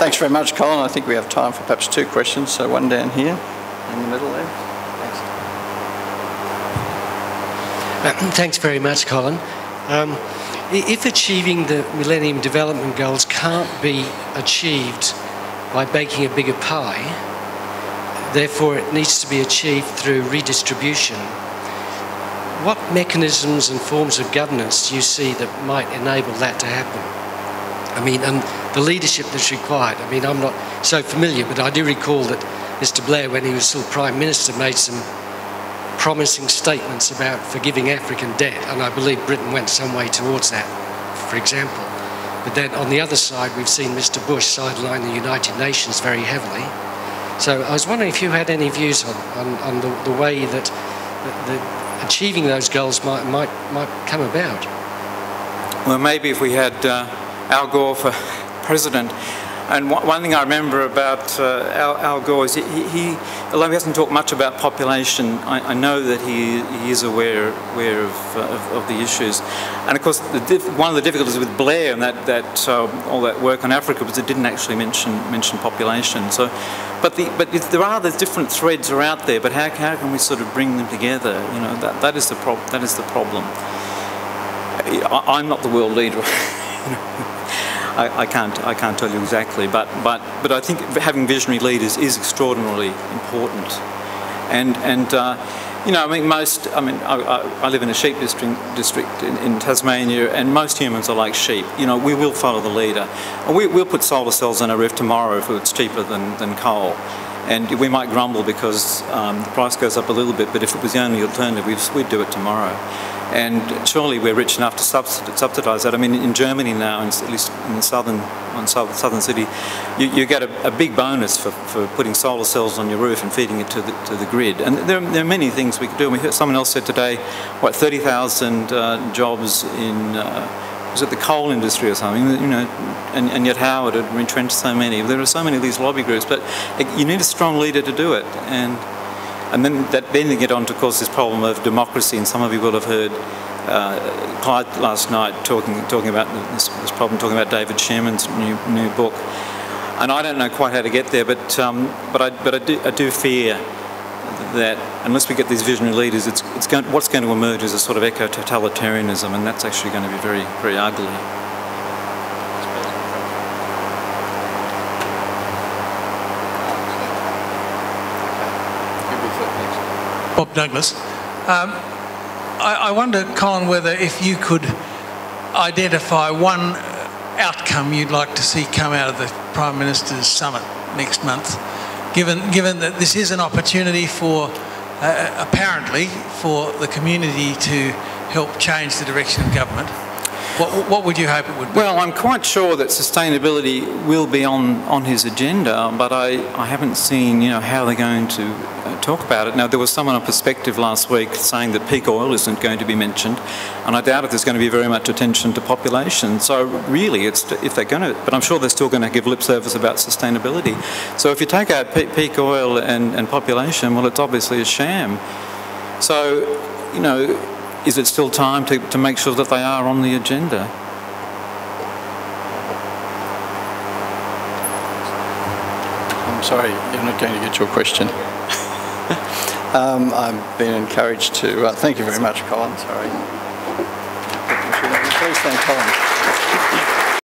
Thanks very much, Colin. I think we have time for perhaps 2 questions. So one down here in the middle there. Thanks. Thanks very much, Colin. If achieving the Millennium Development Goals can't be achieved by baking a bigger pie, therefore it needs to be achieved through redistribution, what mechanisms and forms of governance do you see that might enable that to happen? I mean, and the leadership that's required. I mean, I'm not so familiar, but I do recall that Mr. Blair, when he was still Prime Minister, made some promising statements about forgiving African debt, and I believe Britain went some way towards that, for example. But then on the other side, we've seen Mr. Bush sideline the United Nations very heavily. So I was wondering if you had any views on the way that achieving those goals might come about. Well, maybe if we had Al Gore for president. And one thing I remember about Al Gore is he, although he hasn't talked much about population, I know that he is aware of the issues. And of course, one of the difficulties with Blair and all that work on Africa was it didn't actually mention population. So, but there are the different threads are out there. But how can we sort of bring them together? You know, that is the problem. I'm not the world leader. I can't tell you exactly, but I think having visionary leaders is extraordinarily important, and you know, I mean, I live in a sheep district in Tasmania, and most humans are like sheep. You know, we will follow the leader. We'll put solar cells on our roof tomorrow if it's cheaper than coal, and we might grumble because the price goes up a little bit, but if it was the only alternative, we'd do it tomorrow. And surely we're rich enough to subsidise that. I mean, in Germany now, at least in the southern city, you get a big bonus for putting solar cells on your roof and feeding it to the grid. And there are many things we could do. And we heard someone else said today, what, 30,000 jobs in was it the coal industry or something? You know, and yet Howard had retrenched so many. There are so many of these lobby groups, but you need a strong leader to do it. And then you get on to, of course, this problem of democracy, and some of you will have heard Clyde last night talking about this problem, talking about David Sherman's new book. And I don't know quite how to get there, but I do fear that unless we get these visionary leaders, what's going to emerge is a sort of eco-totalitarianism, and that's actually going to be very, very ugly. Bob Douglas. I wonder, Colin, whether if you could identify one outcome you'd like to see come out of the Prime Minister's summit next month, given that this is an opportunity for, apparently, for the community to help change the direction of government. What would you hope it would be? Well, I'm quite sure that sustainability will be on his agenda, but I haven't seen, you know, how they're going to talk about it. Now, there was someone on Perspective last week saying that peak oil isn't going to be mentioned, and I doubt if there's going to be very much attention to population. So really, if they're going to, but I'm sure they're still going to give lip service about sustainability. So if you take out peak oil and population, well, it's obviously a sham. So, you know, is it still time to make sure that they are on the agenda? I'm sorry, you're not going to get your question. I've been encouraged to... thank you very much, Colin. Sorry. Please thank Colin.